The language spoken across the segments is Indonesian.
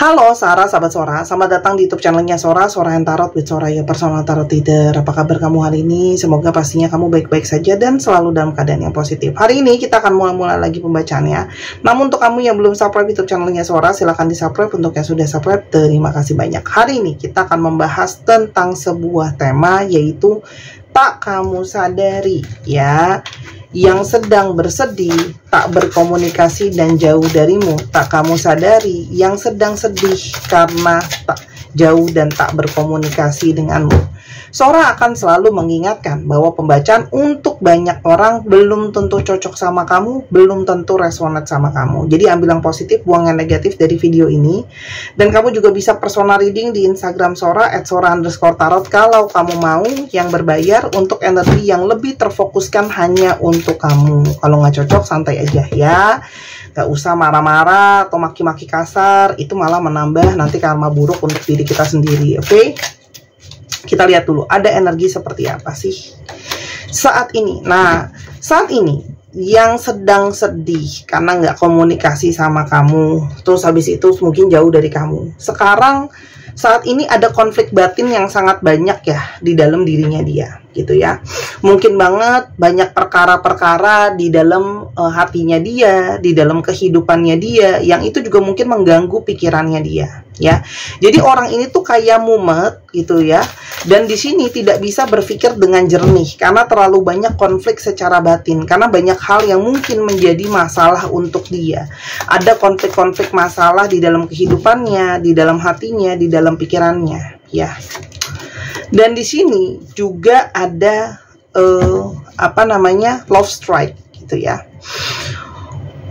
Halo Sarah, sahabat Sora, selamat datang di YouTube channelnya Sora, Sora and Tarot with Sora, ya personal tarot reader. Apa kabar kamu hari ini? Semoga pastinya kamu baik-baik saja dan selalu dalam keadaan yang positif. Hari ini kita akan mulai lagi pembacaannya. Namun untuk kamu yang belum subscribe YouTube channelnya Sora, silahkan di subscribe. Untuk yang sudah subscribe, terima kasih banyak. Hari ini kita akan membahas tentang sebuah tema, yaitu tak kamu sadari, ya. Yang sedang bersedih, tak berkomunikasi dan jauh darimu, tak kamu sadari. Yang sedang sedih karena tak jauh dan tak berkomunikasi denganmu. Sora akan selalu mengingatkan bahwa pembacaan untuk banyak orang belum tentu cocok sama kamu, belum tentu resonate sama kamu. Jadi ambil yang positif, buang yang negatif dari video ini. Dan kamu juga bisa personal reading di Instagram Sora @sora_tarot kalau kamu mau, yang berbayar untuk energi yang lebih terfokuskan hanya untuk kamu. Kalau nggak cocok, santai aja ya. Gak usah marah-marah atau maki-maki kasar, itu malah menambah nanti karma buruk untuk diri kita sendiri, oke? Kita lihat dulu, ada energi seperti apa sih saat ini. Nah, saat ini yang sedang sedih karena nggak komunikasi sama kamu, terus habis itu mungkin jauh dari kamu. Sekarang saat ini ada konflik batin yang sangat banyak ya di dalam dirinya dia, gitu ya. Mungkin banget banyak perkara-perkara di dalam hatinya dia, di dalam kehidupannya dia, yang itu juga mungkin mengganggu pikirannya dia, ya. Jadi orang ini tuh kayak mumet gitu ya. Dan di sini tidak bisa berpikir dengan jernih karena terlalu banyak konflik secara batin, karena banyak hal yang mungkin menjadi masalah untuk dia. Ada konflik-konflik masalah di dalam kehidupannya, di dalam hatinya, di dalam pikirannya, ya. Dan di sini juga ada love strike gitu ya.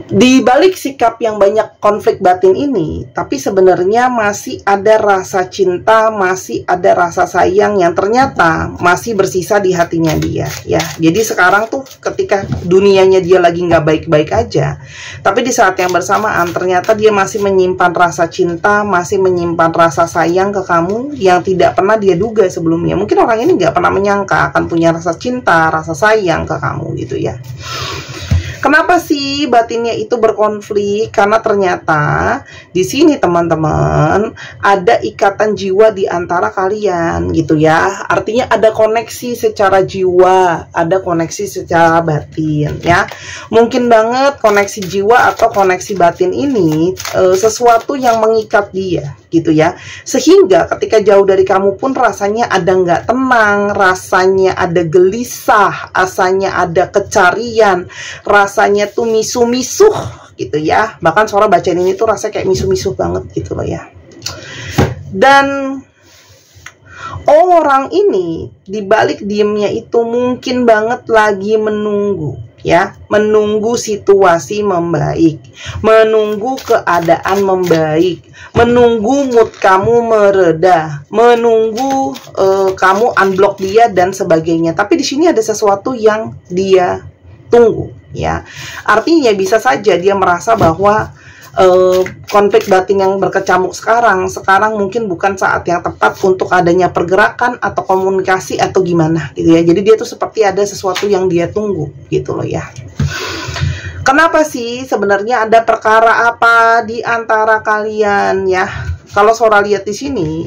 Di balik sikap yang banyak konflik batin ini, tapi sebenarnya masih ada rasa cinta, masih ada rasa sayang yang ternyata masih bersisa di hatinya dia, ya. Jadi sekarang tuh ketika dunianya dia lagi nggak baik-baik aja, tapi di saat yang bersamaan ternyata dia masih menyimpan rasa cinta, masih menyimpan rasa sayang ke kamu yang tidak pernah dia duga sebelumnya. Mungkin orang ini nggak pernah menyangka akan punya rasa cinta, rasa sayang ke kamu gitu ya. Kenapa sih batinnya itu berkonflik? Karena ternyata di sini teman-teman ada ikatan jiwa di antara kalian gitu ya. Artinya ada koneksi secara jiwa, ada koneksi secara batin ya. Mungkin banget koneksi jiwa atau koneksi batin ini sesuatu yang mengikat dia gitu ya. Sehingga ketika jauh dari kamu pun rasanya ada nggak tenang, rasanya ada gelisah, rasanya ada kecarian, rasanya tuh misuh-misuh gitu ya. Bahkan Sora bacain ini tuh rasanya kayak misuh-misuh banget gitu loh ya. Dan orang ini dibalik diemnya itu mungkin banget lagi menunggu ya, menunggu situasi membaik, menunggu keadaan membaik, menunggu mood kamu mereda, menunggu kamu unblock dia dan sebagainya. Tapi di sini ada sesuatu yang dia tunggu ya. Artinya bisa saja dia merasa bahwa konflik batin yang berkecamuk sekarang mungkin bukan saat yang tepat untuk adanya pergerakan atau komunikasi atau gimana gitu ya. Jadi dia tuh seperti ada sesuatu yang dia tunggu gitu loh ya. Kenapa sih sebenarnya ada perkara apa di antara kalian ya? Kalau Sora lihat di sini,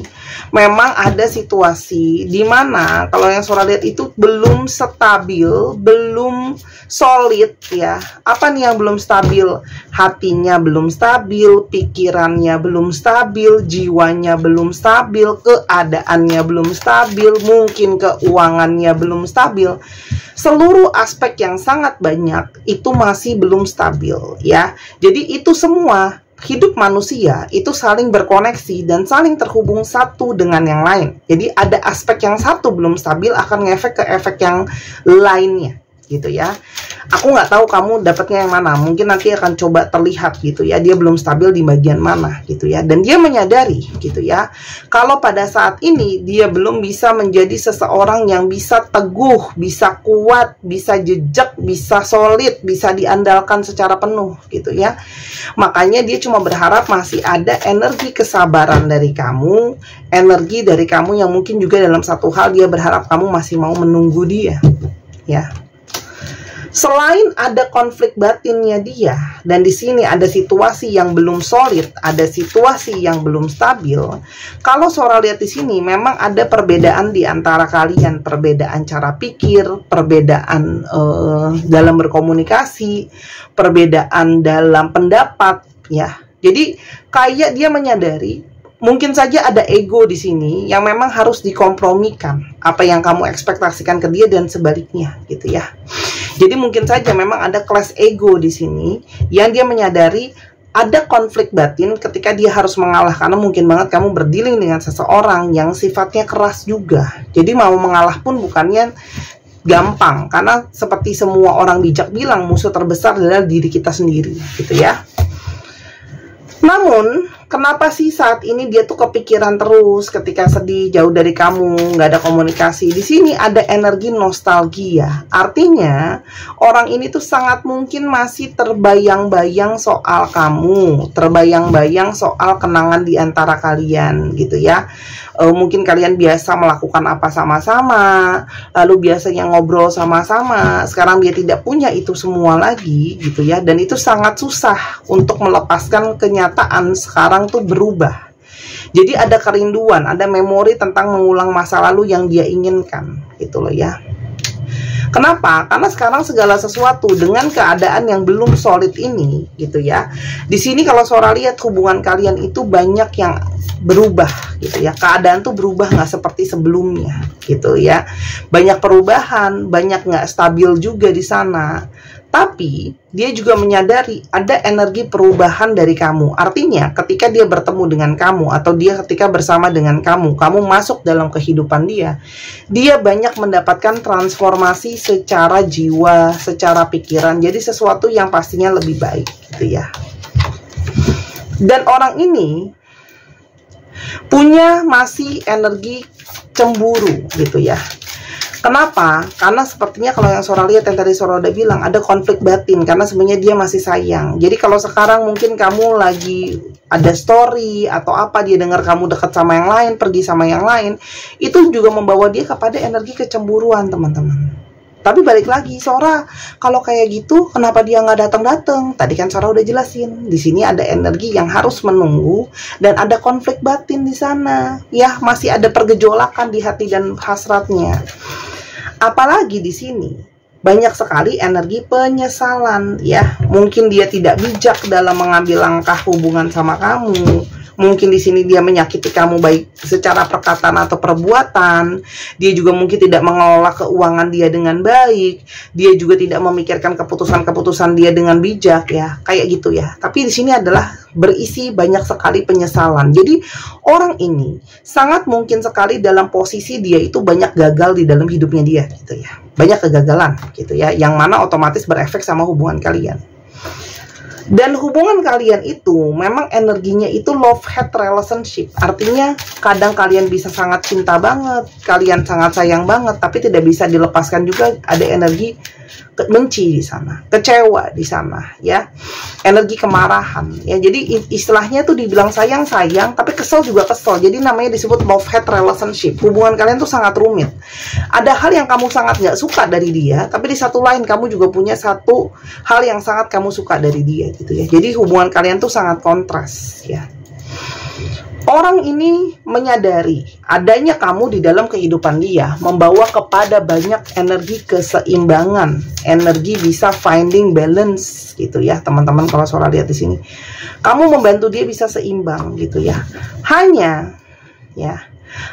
memang ada situasi di mana kalau yang Sora lihat itu belum stabil, belum solid ya. Apa nih yang belum stabil? Hatinya belum stabil, pikirannya belum stabil, jiwanya belum stabil, keadaannya belum stabil, mungkin keuangannya belum stabil. Seluruh aspek yang sangat banyak itu masih belum stabil ya. Jadi itu semua hidup manusia itu saling berkoneksi dan saling terhubung satu dengan yang lain. Jadi ada aspek yang satu belum stabil akan ngefek ke efek yang lainnya gitu ya. Aku nggak tahu kamu dapatnya yang mana. Mungkin nanti akan coba terlihat gitu ya. Dia belum stabil di bagian mana gitu ya. Dan dia menyadari gitu ya. Kalau pada saat ini dia belum bisa menjadi seseorang yang bisa teguh, bisa kuat, bisa jejak, bisa solid, bisa diandalkan secara penuh gitu ya. Makanya dia cuma berharap masih ada energi kesabaran dari kamu, energi dari kamu yang mungkin juga dalam satu hal dia berharap kamu masih mau menunggu dia ya. Selain ada konflik batinnya dia, dan di sini ada situasi yang belum solid, ada situasi yang belum stabil. Kalau Sora lihat di sini, memang ada perbedaan di antara kalian, perbedaan cara pikir, perbedaan dalam berkomunikasi, perbedaan dalam pendapat, ya. Jadi kayak dia menyadari mungkin saja ada ego di sini yang memang harus dikompromikan, apa yang kamu ekspektasikan ke dia dan sebaliknya, gitu ya. Jadi mungkin saja memang ada clash ego di sini yang dia menyadari ada konflik batin ketika dia harus mengalah, karena mungkin banget kamu berdealing dengan seseorang yang sifatnya keras juga. Jadi mau mengalah pun bukannya gampang, karena seperti semua orang bijak bilang, musuh terbesar adalah diri kita sendiri, gitu ya. Namun, kenapa sih saat ini dia tuh kepikiran terus ketika sedih, jauh dari kamu, nggak ada komunikasi? Di sini ada energi nostalgia. Artinya, orang ini tuh sangat mungkin masih terbayang-bayang soal kamu, terbayang-bayang soal kenangan di antara kalian, gitu ya. Mungkin kalian biasa melakukan apa sama-sama, lalu biasanya ngobrol sama-sama. Sekarang dia tidak punya itu semua lagi, gitu ya. Dan itu sangat susah untuk melepaskan kenyataan sekarang tuh berubah. Jadi ada kerinduan, ada memori tentang mengulang masa lalu yang dia inginkan, gitu loh ya. Kenapa? Karena sekarang segala sesuatu dengan keadaan yang belum solid ini, gitu ya. Di sini kalau Sora lihat hubungan kalian itu banyak yang berubah, gitu ya. Keadaan tuh berubah nggak seperti sebelumnya, gitu ya. Banyak perubahan, banyak nggak stabil juga di sana. Tapi dia juga menyadari ada energi perubahan dari kamu. Artinya ketika dia bertemu dengan kamu atau dia ketika bersama dengan kamu, kamu masuk dalam kehidupan dia, dia banyak mendapatkan transformasi secara jiwa, secara pikiran. Jadi sesuatu yang pastinya lebih baik, gitu ya. Dan orang ini punya masih energi cemburu, gitu ya. Kenapa? Karena sepertinya kalau yang Sora lihat, yang tadi Sora udah bilang, ada konflik batin, karena sebenarnya dia masih sayang. Jadi kalau sekarang mungkin kamu lagi ada story atau apa, dia dengar kamu dekat sama yang lain, pergi sama yang lain, itu juga membawa dia kepada energi kecemburuan, teman-teman. Tapi balik lagi, Sora, kalau kayak gitu, kenapa dia nggak datang-datang? Tadi kan Sora udah jelasin, di sini ada energi yang harus menunggu dan ada konflik batin di sana. Ya, masih ada pergejolakan di hati dan hasratnya. Apalagi di sini banyak sekali energi penyesalan, ya. Mungkin dia tidak bijak dalam mengambil langkah hubungan sama kamu. Mungkin di sini dia menyakiti kamu baik secara perkataan atau perbuatan. Dia juga mungkin tidak mengelola keuangan dia dengan baik. Dia juga tidak memikirkan keputusan-keputusan dia dengan bijak, ya. Kayak gitu ya. Tapi di sini adalah berisi banyak sekali penyesalan. Jadi orang ini sangat mungkin sekali dalam posisi dia itu banyak gagal di dalam hidupnya dia, gitu ya. Banyak kegagalan, gitu ya. Yang mana otomatis berefek sama hubungan kalian. Dan hubungan kalian itu memang energinya itu love-hate relationship. Artinya kadang kalian bisa sangat cinta banget, kalian sangat sayang banget, tapi tidak bisa dilepaskan juga ada energi benci di sana, kecewa di sana, ya. Energi kemarahan, ya. Jadi istilahnya tuh dibilang sayang-sayang, tapi kesel juga kesel. Jadi namanya disebut love-hate relationship. Hubungan kalian tuh sangat rumit. Ada hal yang kamu sangat nggak suka dari dia, tapi di satu lain kamu juga punya satu hal yang sangat kamu suka dari dia, gitu ya. Jadi hubungan kalian tuh sangat kontras, ya. Orang ini menyadari adanya kamu di dalam kehidupan dia membawa kepada banyak energi keseimbangan, energi bisa finding balance, gitu ya, teman-teman. Kalau Sora lihat di sini, kamu membantu dia bisa seimbang, gitu ya. Hanya, ya,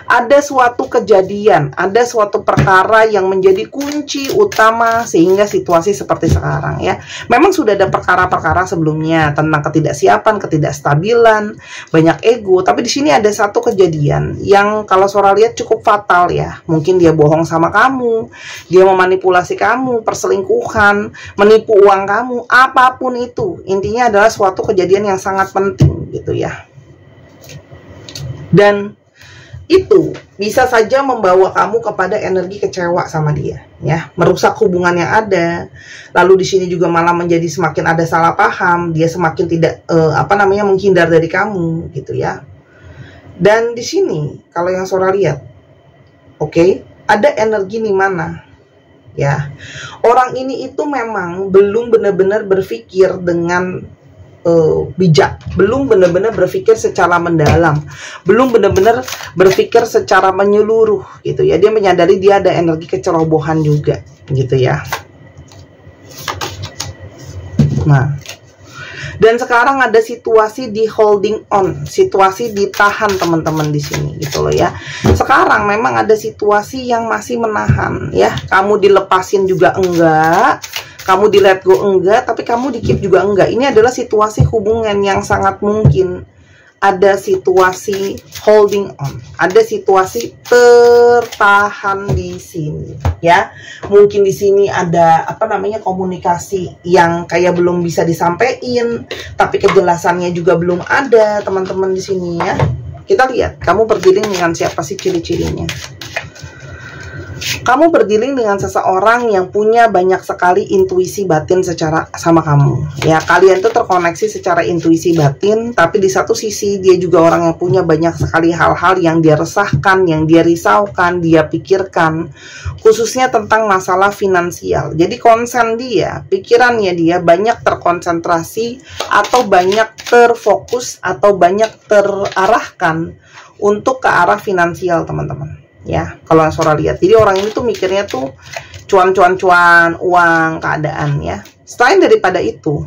ada suatu kejadian, ada suatu perkara yang menjadi kunci utama sehingga situasi seperti sekarang, ya. Memang sudah ada perkara-perkara sebelumnya tentang ketidaksiapan, ketidakstabilan, banyak ego, tapi di sini ada satu kejadian yang kalau Sora lihat cukup fatal, ya. Mungkin dia bohong sama kamu, dia memanipulasi kamu, perselingkuhan, menipu uang kamu, apapun itu. Intinya adalah suatu kejadian yang sangat penting, gitu ya. Dan itu bisa saja membawa kamu kepada energi kecewa sama dia, ya, merusak hubungan yang ada. Lalu di sini juga malah menjadi semakin ada salah paham, dia semakin tidak menghindar dari kamu, gitu ya. Dan di sini kalau yang Sora lihat, oke, ada energi di mana, ya. Orang ini itu memang belum benar-benar berpikir dengan bijak, belum benar-benar berpikir secara mendalam, belum benar-benar berpikir secara menyeluruh gitu ya. Dia menyadari dia ada energi kecerobohan juga gitu ya. Nah, dan sekarang ada situasi di holding on, situasi ditahan teman-teman di sini gitu loh ya. Sekarang memang ada situasi yang masih menahan ya. Kamu dilepasin juga enggak, kamu di let go enggak, tapi kamu di keep juga enggak. Ini adalah situasi hubungan yang sangat mungkin ada situasi holding on, ada situasi tertahan di sini ya. Mungkin di sini ada apa namanya komunikasi yang kayak belum bisa disampaikan, tapi kejelasannya juga belum ada teman-teman di sini ya. Kita lihat kamu berdealing dengan siapa sih ciri-cirinya. Kamu berdealing dengan seseorang yang punya banyak sekali intuisi batin secara sama kamu. Ya, kalian tuh terkoneksi secara intuisi batin, tapi di satu sisi dia juga orang yang punya banyak sekali hal-hal yang dia resahkan, yang dia risaukan, dia pikirkan, khususnya tentang masalah finansial. Jadi konsen dia, pikirannya dia banyak terkonsentrasi atau banyak terfokus atau banyak terarahkan untuk ke arah finansial, teman-teman. Ya, kalau Sora lihat, jadi orang ini tuh mikirnya tuh cuan-cuan-cuan, uang, keadaan ya. Selain daripada itu,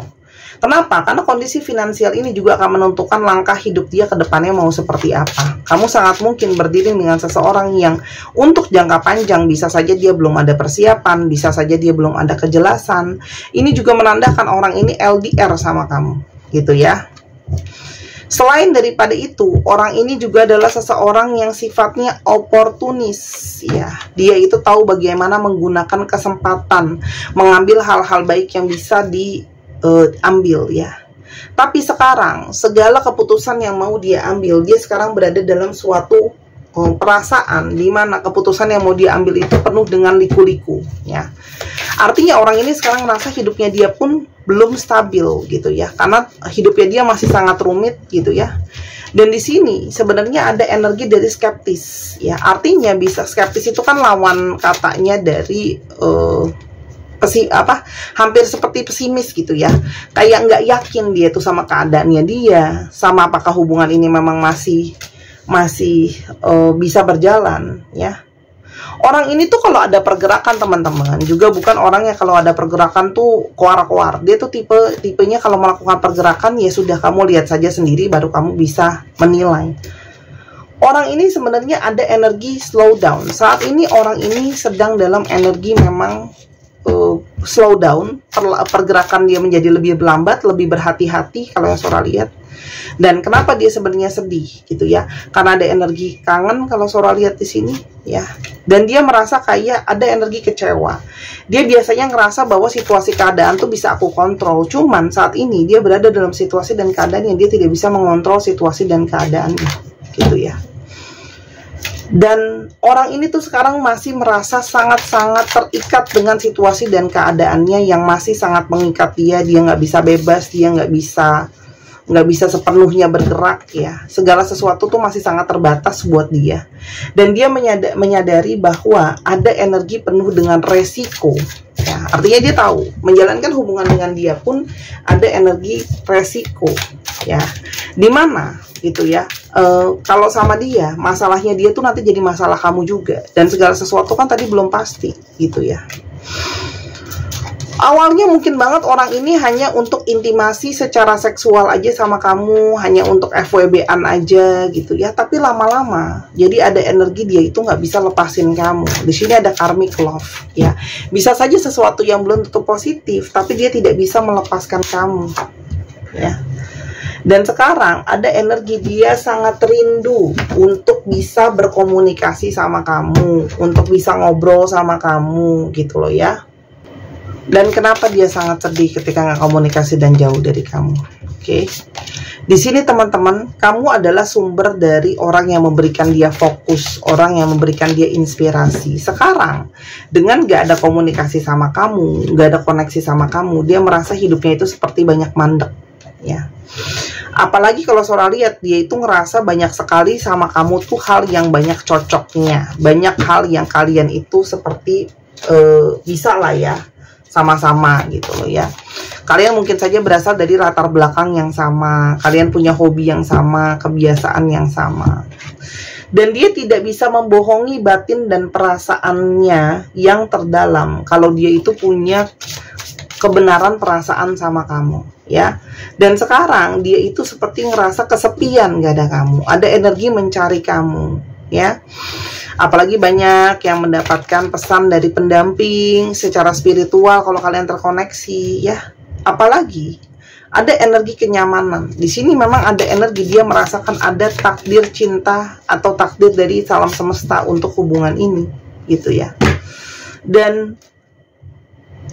kenapa? Karena kondisi finansial ini juga akan menentukan langkah hidup dia ke depannya mau seperti apa. Kamu sangat mungkin berdiri dengan seseorang yang untuk jangka panjang bisa saja dia belum ada persiapan, bisa saja dia belum ada kejelasan. Ini juga menandakan orang ini LDR sama kamu, gitu ya. Selain daripada itu, orang ini juga adalah seseorang yang sifatnya oportunis ya. Dia itu tahu bagaimana menggunakan kesempatan, mengambil hal-hal baik yang bisa diambil ya. Tapi sekarang, segala keputusan yang mau dia ambil, dia sekarang berada dalam suatu perasaan di mana keputusan yang mau dia ambil itu penuh dengan liku-liku ya. Artinya orang ini sekarang merasa hidupnya dia pun belum stabil gitu ya, karena hidupnya dia masih sangat rumit gitu ya. Dan di sini sebenarnya ada energi dari skeptis ya. Artinya bisa skeptis itu kan lawan katanya dari hampir seperti pesimis gitu ya. Kayak nggak yakin dia tuh sama keadaannya dia, sama apakah hubungan ini memang masih bisa berjalan ya. Orang ini tuh kalau ada pergerakan teman-teman juga bukan orang yang kalau ada pergerakan tuh keluar-keluar. Dia tuh tipenya kalau melakukan pergerakan ya sudah kamu lihat saja sendiri baru kamu bisa menilai. Orang ini sebenarnya ada energi slow down. Saat ini orang ini sedang dalam energi memang slow down. Pergerakan dia menjadi lebih lambat, lebih berhati-hati kalau yang Sora lihat. Dan kenapa dia sebenarnya sedih gitu ya? Karena ada energi kangen kalau Sora lihat di sini ya. Dan dia merasa kayak ada energi kecewa. Dia biasanya ngerasa bahwa situasi keadaan tuh bisa aku kontrol. Cuman saat ini dia berada dalam situasi dan keadaan yang dia tidak bisa mengontrol situasi dan keadaannya gitu ya. Dan orang ini tuh sekarang masih merasa sangat-sangat terikat dengan situasi dan keadaannya yang masih sangat mengikat dia. Dia nggak bisa bebas, dia nggak bisa sepenuhnya bergerak ya. Segala sesuatu tuh masih sangat terbatas buat dia. Dan dia menyadari bahwa ada energi penuh dengan resiko ya. Artinya dia tahu menjalankan hubungan dengan dia pun ada energi resiko ya. Dimana gitu ya, kalau sama dia masalahnya dia tuh nanti jadi masalah kamu juga. Dan segala sesuatu kan tadi belum pasti gitu ya. Awalnya mungkin banget orang ini hanya untuk intimasi secara seksual aja sama kamu, hanya untuk FWB-an aja gitu ya. Tapi lama-lama, jadi ada energi dia itu nggak bisa lepasin kamu. Di sini ada karmic love ya. Bisa saja sesuatu yang belum tentu positif, tapi dia tidak bisa melepaskan kamu ya. Dan sekarang ada energi dia sangat rindu untuk bisa berkomunikasi sama kamu, untuk bisa ngobrol sama kamu gitu loh ya. Dan kenapa dia sangat sedih ketika nggak komunikasi dan jauh dari kamu? Oke. Di sini teman-teman, kamu adalah sumber dari orang yang memberikan dia fokus, orang yang memberikan dia inspirasi. Sekarang, dengan nggak ada komunikasi sama kamu, nggak ada koneksi sama kamu, dia merasa hidupnya itu seperti banyak mandek, ya. Apalagi kalau Sora lihat, dia itu ngerasa banyak sekali sama kamu tuh hal yang banyak cocoknya, banyak hal yang kalian itu seperti bisa lah ya sama-sama gitu loh ya. Kalian mungkin saja berasal dari latar belakang yang sama, kalian punya hobi yang sama, kebiasaan yang sama. Dan dia tidak bisa membohongi batin dan perasaannya yang terdalam kalau dia itu punya kebenaran perasaan sama kamu ya. Dan sekarang dia itu seperti ngerasa kesepian, gak ada kamu, ada energi mencari kamu ya. Apalagi banyak yang mendapatkan pesan dari pendamping secara spiritual kalau kalian terkoneksi ya. Apalagi ada energi kenyamanan. Di sini memang ada energi dia merasakan ada takdir cinta atau takdir dari alam semesta untuk hubungan ini gitu ya. Dan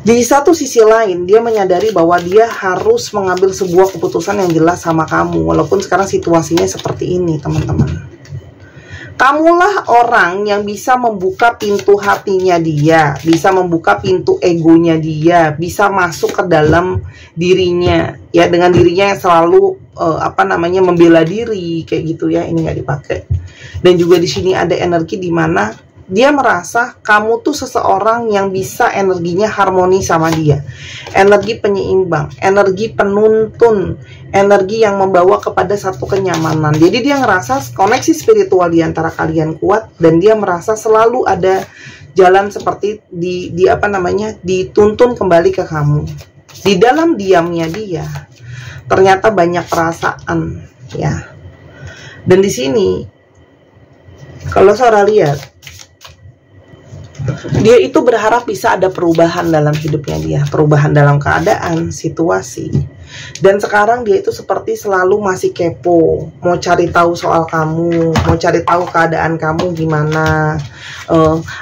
di satu sisi lain dia menyadari bahwa dia harus mengambil sebuah keputusan yang jelas sama kamu, walaupun sekarang situasinya seperti ini teman-teman. Kamulah orang yang bisa membuka pintu hatinya dia, bisa membuka pintu egonya dia, bisa masuk ke dalam dirinya ya, dengan dirinya yang selalu membela diri kayak gitu ya. Ini nggak dipakai. Dan juga di sini ada energi di mana dia merasa kamu tuh seseorang yang bisa energinya harmoni sama dia, energi penyeimbang, energi penuntun, energi yang membawa kepada satu kenyamanan. Jadi dia ngerasa koneksi spiritual di antara kalian kuat, dan dia merasa selalu ada jalan seperti dituntun kembali ke kamu. Di dalam diamnya dia ternyata banyak perasaan ya. Dan di sini kalau Sora lihat, dia itu berharap bisa ada perubahan dalam hidupnya dia, perubahan dalam keadaan, situasi. Dan sekarang dia itu seperti selalu masih kepo, mau cari tahu soal kamu, mau cari tahu keadaan kamu gimana,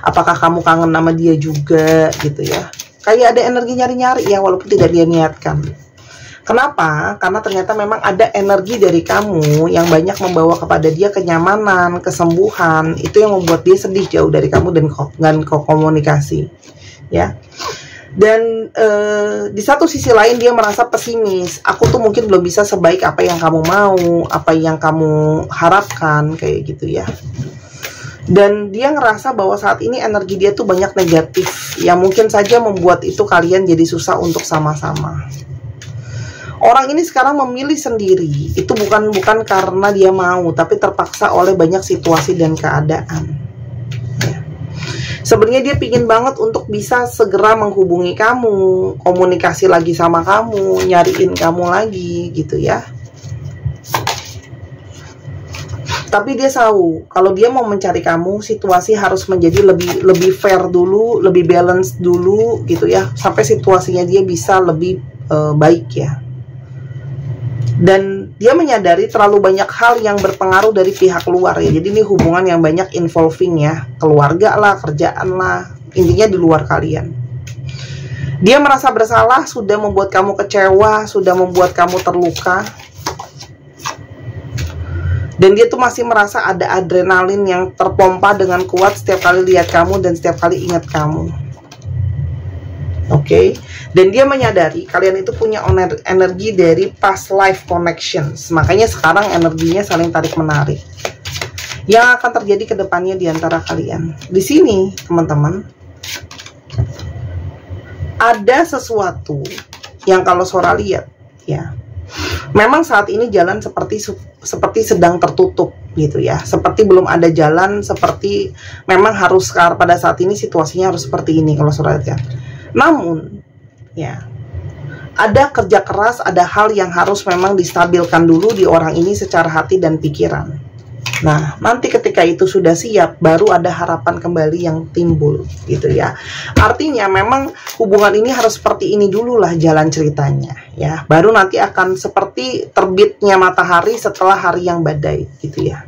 apakah kamu kangen sama dia juga gitu ya. Kayak ada energi nyari-nyari ya, walaupun tidak dia niatkan. Kenapa? Karena ternyata memang ada energi dari kamu yang banyak membawa kepada dia kenyamanan, kesembuhan. Itu yang membuat dia sedih jauh dari kamu dan komunikasi ya. Dan di satu sisi lain dia merasa pesimis. Aku tuh mungkin belum bisa sebaik apa yang kamu mau, apa yang kamu harapkan kayak gitu ya. Dan dia ngerasa bahwa saat ini energi dia tuh banyak negatif yang mungkin saja membuat itu kalian jadi susah untuk sama-sama. Orang ini sekarang memilih sendiri, itu bukan karena dia mau, tapi terpaksa oleh banyak situasi dan keadaan ya. Sebenarnya dia pingin banget untuk bisa segera menghubungi kamu, komunikasi lagi sama kamu, nyariin kamu lagi gitu ya. Tapi dia tahu kalau dia mau mencari kamu, situasi harus menjadi lebih fair dulu, lebih balance dulu gitu ya, sampai situasinya dia bisa lebih baik ya. Dan dia menyadari terlalu banyak hal yang berpengaruh dari pihak luar ya. Jadi ini hubungan yang banyak involving ya, keluarga lah, kerjaan lah, intinya di luar kalian. Dia merasa bersalah, sudah membuat kamu kecewa, sudah membuat kamu terluka. Dan dia tuh masih merasa ada adrenalin yang terpompa dengan kuat setiap kali lihat kamu dan setiap kali ingat kamu. Oke. Dan dia menyadari kalian itu punya energi dari past life connections. Makanya sekarang energinya saling tarik-menarik. Yang akan terjadi ke depannya di antara kalian. Di sini, teman-teman, ada sesuatu yang kalau Sora lihat, ya, memang saat ini jalan seperti sedang tertutup gitu ya. Seperti belum ada jalan, seperti memang harus pada saat ini situasinya harus seperti ini kalau Sora lihat. Namun ya, ada kerja keras, ada hal yang harus memang distabilkan dulu di orang ini secara hati dan pikiran. Nah, nanti ketika itu sudah siap, baru ada harapan kembali yang timbul gitu ya. Artinya memang hubungan ini harus seperti ini dulu lah jalan ceritanya ya. Baru nanti akan seperti terbitnya matahari setelah hari yang badai gitu ya.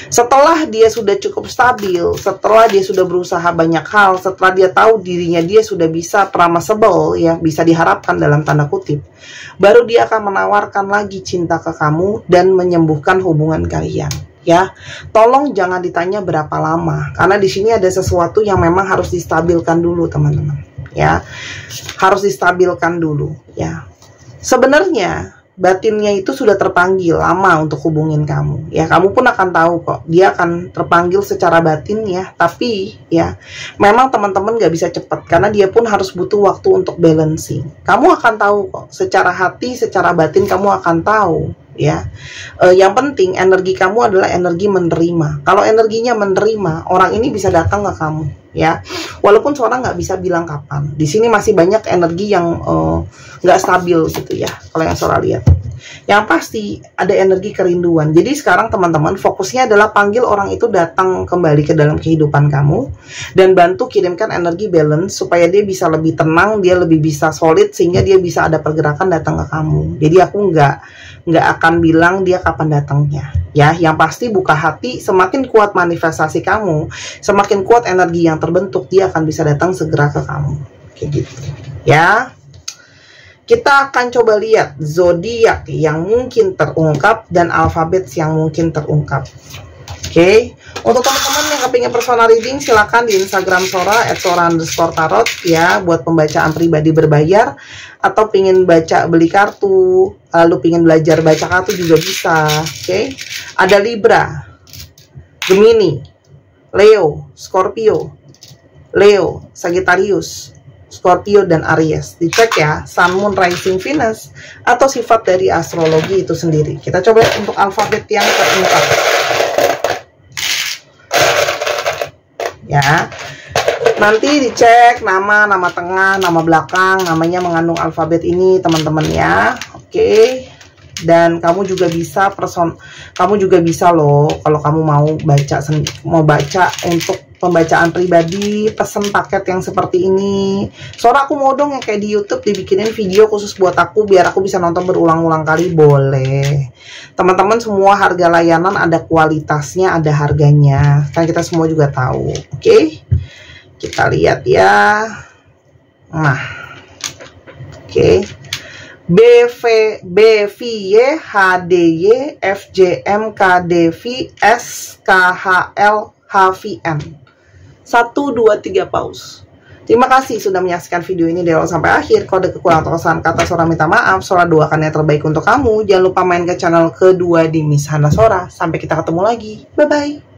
Setelah dia sudah cukup stabil, setelah dia sudah berusaha banyak hal, setelah dia tahu dirinya dia sudah bisa promisable ya, bisa diharapkan dalam tanda kutip, baru dia akan menawarkan lagi cinta ke kamu dan menyembuhkan hubungan kalian ya. Tolong jangan ditanya berapa lama, karena di sini ada sesuatu yang memang harus distabilkan dulu teman-teman ya. Harus distabilkan dulu ya. Sebenarnya batinnya itu sudah terpanggil lama untuk hubungin kamu. Ya, kamu pun akan tahu kok, dia akan terpanggil secara batin ya. Tapi ya, memang teman-teman gak bisa cepat karena dia pun harus butuh waktu untuk balancing. Kamu akan tahu kok, secara hati, secara batin kamu akan tahu ya. Yang penting energi kamu adalah energi menerima. Kalau energinya menerima, orang ini bisa datang ke kamu ya. Walaupun seorang nggak bisa bilang kapan. Di sini masih banyak energi yang nggak stabil gitu ya. Kalau yang seorang lihat, yang pasti ada energi kerinduan. Jadi sekarang teman-teman fokusnya adalah panggil orang itu datang kembali ke dalam kehidupan kamu dan bantu kirimkan energi balance supaya dia bisa lebih tenang, dia lebih bisa solid sehingga dia bisa ada pergerakan datang ke kamu. Jadi aku nggak akan bilang dia kapan datangnya ya. Yang pasti buka hati, semakin kuat manifestasi kamu, semakin kuat energi yang terbentuk, dia akan bisa datang segera ke kamu kayak gitu ya. Kita akan coba lihat zodiak yang mungkin terungkap dan alfabet yang mungkin terungkap. Oke, untuk teman-teman yang kepingin personal reading, silakan di Instagram Sora @sora_tarot ya, buat pembacaan pribadi berbayar, atau pingin baca beli kartu, lalu pingin belajar baca kartu juga bisa. Oke, ada Libra, Gemini, Leo, Scorpio, Leo, Sagittarius, Scorpio, dan Aries. Dicek ya, Sun, Moon, Rising, Venus, atau sifat dari astrologi itu sendiri. Kita coba untuk alfabet yang terungkap ya. Nanti dicek nama tengah, nama belakang, namanya mengandung alfabet ini teman-teman ya. Oke. Dan kamu juga bisa loh, kalau kamu mau baca untuk pembacaan pribadi, pesen paket yang seperti ini. Soalnya aku mau dong yang kayak di YouTube dibikinin video khusus buat aku biar aku bisa nonton berulang-ulang kali, boleh. Teman-teman, semua harga layanan ada kualitasnya, ada harganya. Kan kita semua juga tahu. Oke. Kita lihat ya. Nah. Oke. BVY, HDY, FJM, KDV, SKHL, HVM. 1, 2, 3 pause. Terima kasih sudah menyaksikan video ini dari awal sampai akhir. Kalau ada kekurangan atau kesalahan kata, Sora minta maaf. Sora doakan yang terbaik untuk kamu. Jangan lupa main ke channel kedua di Miss Hana Sora. Sampai kita ketemu lagi. Bye-bye.